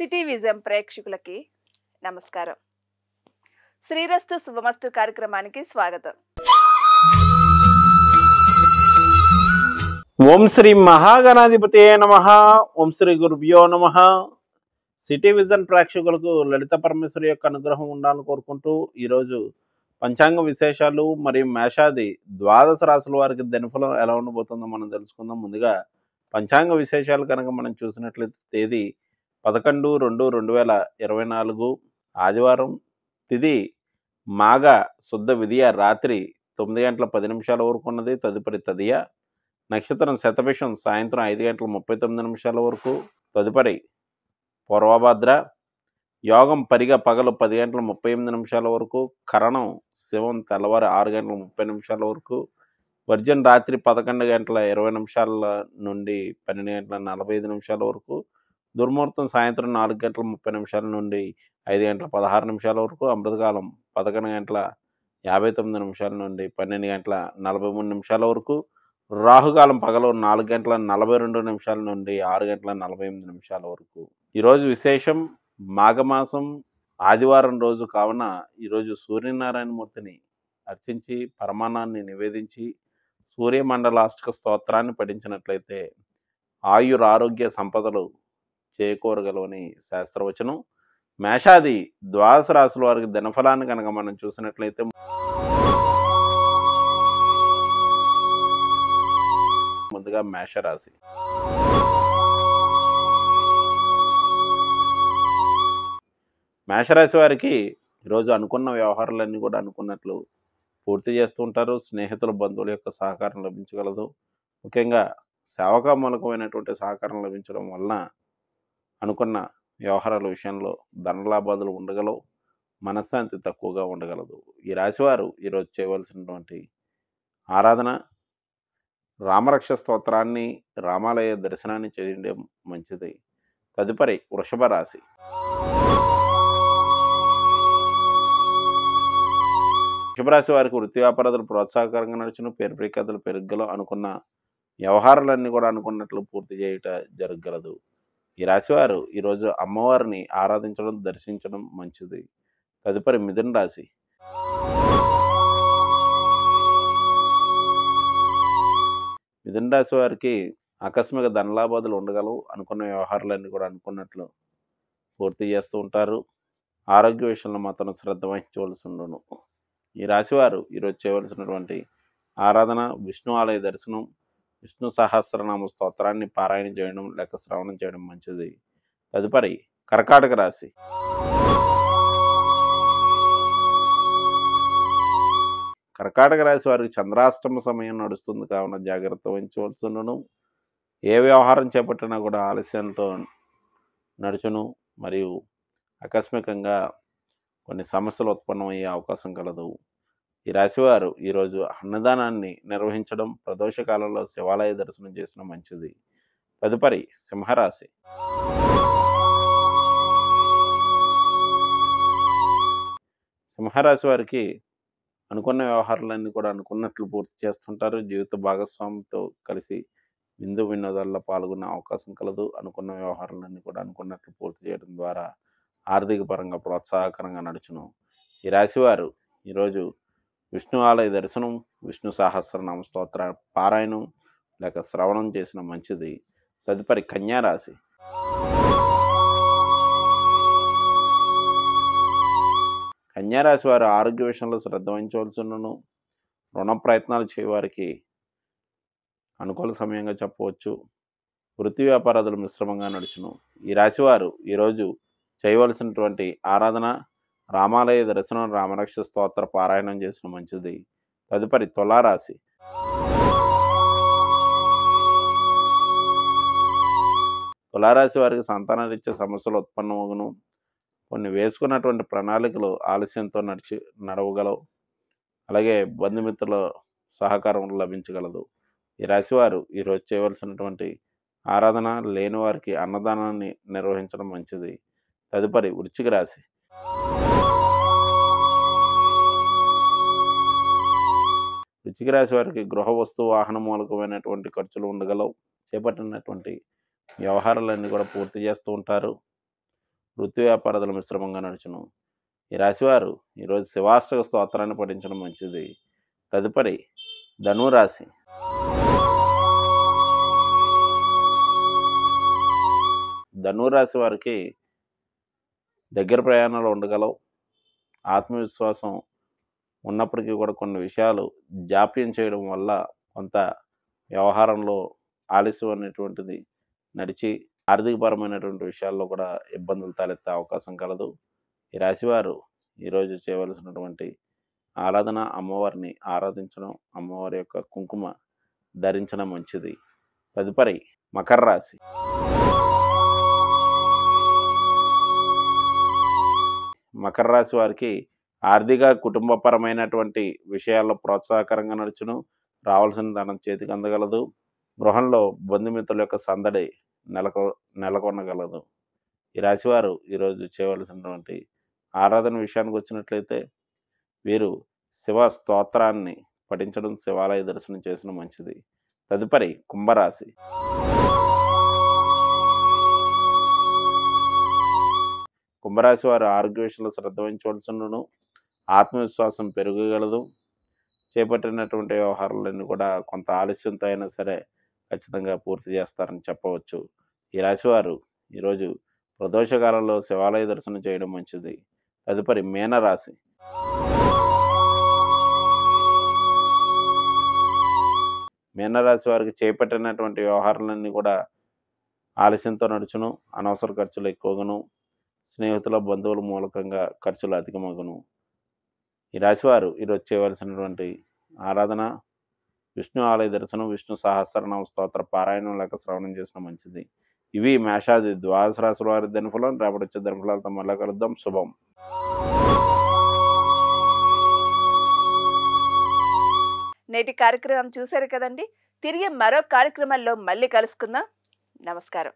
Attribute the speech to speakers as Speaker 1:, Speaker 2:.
Speaker 1: City vision ప్రేక్షకులకి నమస్కారం. శ్రీరస్తు శుభమస్తు కార్యక్రమానికి స్వాగతం.
Speaker 2: ఓం శ్రీ మహాగణాధిపతియే నమః. ఓం శ్రీ గురుభ్యో నమః. సిటీ విజన్ ప్రేక్షకులకు లలిత పరమేశ్వరి యొక్క అనుగ్రహం ఉండాలని కోరుకుంటూ ఈరోజు పంచాంగ విశేషాలు మరియు మేషాది ద్వాదశ రాశుల వారికి దినఫలం ఎలా ఉండబోతుందో మనం తెలుసుకుందాం. ముందుగా పంచాంగ విశేషాలు కనుక మనం చూసినట్లయితే తేదీ 11/2/2024 ఆదివారం, తిథి మాఘ శుద్ధ విధియ రాత్రి 9 గంటల 10 నిమిషాల వరకు ఉన్నది. తదుపరి తదియ. నక్షత్రం శతభిషం సాయంత్రం 5 గంటల 39 నిమిషాల వరకు. తదుపరి పూర్వభద్ర. యోగం పరిగ పగలు 10 గంటల 38 నిమిషాల వరకు. కరణం శివం తెల్లవారు 6 గంటల 30 నిమిషాల వరకు. వర్జన్ రాత్రి 11 గంటల 20 నిమిషాల నుండి 12 గంటల 45 నిమిషాల వరకు. దుర్ముహూర్తం సాయంత్రం 4 గంటల 30 నిమిషాల నుండి 5 గంటల 16 నిమిషాల వరకు. అమృతకాలం 11 గంటల 59 నిమిషాల నుండి 12 గంటల 43 నిమిషాల వరకు. రాహుకాలం పగలు 4 గంటల 42 నిమిషాల నుండి 6 గంటల 48 నిమిషాల వరకు. ఈరోజు విశేషం మాఘమాసం ఆదివారం రోజు కావున ఈరోజు సూర్యనారాయణమూర్తిని అర్చించి పరమాన్నాన్ని నివేదించి సూర్యమండలాష్టక స్తోత్రాన్ని పఠించినట్లయితే ఆయురారోగ్య సంపదలు చేకూరగలవని శాస్త్రవచనం. మేషాది ద్వాదశ రాశుల వారికి దినఫలాన్ని కనుక మనం చూసినట్లయితే ముందుగా మేషరాశి. మేషరాశి వారికి ఈరోజు అనుకున్న వ్యవహారాలన్నీ కూడా అనుకున్నట్లు పూర్తి చేస్తూ ఉంటారు. స్నేహితుల బంధువుల యొక్క సహకారం లభించగలదు. ముఖ్యంగా సేవకామూలకమైనటువంటి సహకారం లభించడం వలన అనుకున్న వ్యవహారాల విషయంలో ధనలాభాలు ఉండగలవు. మనశ్శాంతి తక్కువగా ఉండగలదు. ఈ రాశివారు ఈరోజు చేయవలసినటువంటి ఆరాధన రామరక్ష స్తోత్రాన్ని, రామాలయ దర్శనాన్ని చేయడం మంచిది. తదుపరి వృషభ రాశి. వృషభ రాశి వారికి వృత్తి వ్యాపారాలు ప్రోత్సాహకరంగా నడుచును. పేరు ప్రఖ్యాతులు పెరుగలో అనుకున్న వ్యవహారాలన్నీ కూడా అనుకున్నట్లు పూర్తి చేయట జరగగలదు. ఈ రాశివారు ఈరోజు అమ్మవారిని ఆరాధించడం, దర్శించడం మంచిది. తదుపరి మిథున రాశి. మిథున రాశి వారికి ఆకస్మిక ధనలాభాలు ఉండగలవు. అనుకున్న వ్యవహారాలన్నీ కూడా అనుకున్నట్లు పూర్తి చేస్తూ ఉంటారు. ఆరోగ్య విషయంలో మాత్రం శ్రద్ధ వహించవలసి ఉండును. ఈ రాశివారు ఈరోజు చేయవలసినటువంటి ఆరాధన విష్ణు ఆలయ దర్శనం, విష్ణు సహస్రనామ స్తోత్రాన్ని పారాయణ చేయడం లేక శ్రవణం చేయడం మంచిది. తదుపరి కర్కాటక రాశి. కర్కాటక రాశి వారికి చంద్రాష్టమ సమయం నడుస్తుంది కావున జాగ్రత్త వహించవలసిను. ఏ వ్యవహారం చేపట్టినా కూడా ఆలస్యంతో నడుచును మరియు ఆకస్మికంగా కొన్ని సమస్యలు ఉత్పన్నమయ్యే అవకాశం కలదు. ఈ రాశివారు ఈరోజు అన్నదానాన్ని నిర్వహించడం, ప్రదోష కాలంలో శివాలయ దర్శనం చేసిన మంచిది. తదుపరి సింహరాశి. సింహరాశి వారికి అనుకున్న వ్యవహారాలన్నీ కూడా అనుకున్నట్లు పూర్తి చేస్తుంటారు. జీవిత భాగస్వామితో కలిసి విందు వినోదాల్లో పాల్గొనే అవకాశం కలదు. అనుకున్న వ్యవహారాలన్నీ కూడా అనుకున్నట్లు పూర్తి చేయడం ద్వారా ఆర్థిక పరంగా ప్రోత్సాహకరంగా నడుచును. ఈ రాశివారు ఈరోజు విష్ణు ఆలయ దర్శనం, విష్ణు సహస్రనామ స్తోత్ర పారాయణం లేక శ్రవణం చేసిన మంచిది. తదుపరి కన్యారాశి. కన్యారాశి వారు ఆరోగ్య విషయంలో శ్రద్ధ వహించవలసిను. రుణ ప్రయత్నాలు చేయవారికి అనుకూల సమయంగా చెప్పవచ్చు. వృత్తి వ్యాపారాలు మిశ్రమంగా నడుచును. ఈ రాశివారు ఈరోజు చేయవలసినటువంటి ఆరాధన రామాలయ దర్శనం, రామరక్ష స్తోత్ర పారాయణం చేసిన మంచిది. తదుపరి తులారాశి. తులారాశి వారికి సంతానరీత్యా సమస్యలు ఉత్పన్నమగును. కొన్ని వేసుకున్నటువంటి ప్రణాళికలు ఆలస్యంతో నడవగలవు. అలాగే బంధుమిత్రుల సహకారం లభించగలదు. ఈ రాశివారు ఈరోజు చేయవలసినటువంటి ఆరాధన లేని వారికి అన్నదానాన్ని నిర్వహించడం మంచిది. తదుపరి వృశ్చిక రాశి. వృశ్చిక రాశి వారికి గృహ వస్తు వాహన మూలకమైనటువంటి ఖర్చులు ఉండగలవు. చేపట్టినటువంటి వ్యవహారాలన్నీ కూడా పూర్తి చేస్తూ ఉంటారు. వృత్తి వ్యాపారాలు మిశ్రమంగా నడుచును. ఈ రాశివారు ఈరోజు శివాష్టక స్తోత్రాన్ని పఠించడం మంచిది. తదుపరి ధనురాశి. ధనురాశి వారికి దగ్గర ప్రయాణాలు ఉండగలవు. ఆత్మవిశ్వాసం ఉన్నప్పటికీ కూడా కొన్ని విషయాలు జాప్యం చేయడం వల్ల కొంత వ్యవహారంలో ఆలస్యం అనేటువంటిది నడిచి ఆర్థికపరమైనటువంటి విషయాల్లో కూడా ఇబ్బందులు తలెత్తే అవకాశం కలదు. ఈ రాశివారు ఈరోజు చేయవలసినటువంటి ఆరాధన అమ్మవారిని ఆరాధించడం, అమ్మవారి యొక్క కుంకుమ ధరించడం మంచిది. తదుపరి మకర రాశి. మకర రాశి వారికి ఆర్థిక కుటుంబపరమైనటువంటి విషయాల్లో ప్రోత్సాహకరంగా నడుచును. రావాల్సిన ధనం చేతికి అందగలదు. గృహంలో బంధుమిత్రుల యొక్క సందడి నెలకొనగలదు. ఈ రాశివారు ఈరోజు చేయవలసినటువంటి ఆరాధన విషయానికి వచ్చినట్లయితే వీరు శివ స్తోత్రాన్ని పఠించడం, శివాలయ దర్శనం చేసిన మంచిది. తదుపరి కుంభరాశి. కుంభరాశి వారు ఆరోగ్య విషయంలో శ్రద్ధ వహించవలసినను. ఆత్మవిశ్వాసం పెరగగలదు. చేపట్టినటువంటి వ్యవహారాలన్నీ కూడా కొంత ఆలస్యంతో అయినా సరే ఖచ్చితంగా పూర్తి చేస్తారని చెప్పవచ్చు. ఈ రాశివారు ఈరోజు ప్రదోషకాలంలో శివాలయ దర్శనం చేయడం మంచిది. తదుపరి మీనరాశి. మీనరాశి వారికి చేపట్టినటువంటి వ్యవహారాలన్నీ కూడా ఆలస్యంతో నడుచును. అనవసర ఖర్చులు ఎక్కువగాను, స్నేహితుల బంధువుల మూలకంగా ఖర్చులు అధికమగును. ఈ రాశివారు ఈరోజు చేయవలసినటువంటి ఆరాధన విష్ణు ఆలయ దర్శనం, విష్ణు సహస్రనామ స్తోత్ర పారాయణం లేక శ్రవణం చేసిన మంచిది. ఇవి మేషాది ద్వాదశ రాశుల వారి దినఫలం. రేపటి వచ్చే దినఫలాలతో మళ్ళీ కలుద్దాం. శుభం.
Speaker 1: నేటి కార్యక్రమం చూశారు కదండి. తిరిగి మరో కార్యక్రమంలో మళ్ళీ కలుసుకుందాం. నమస్కారం.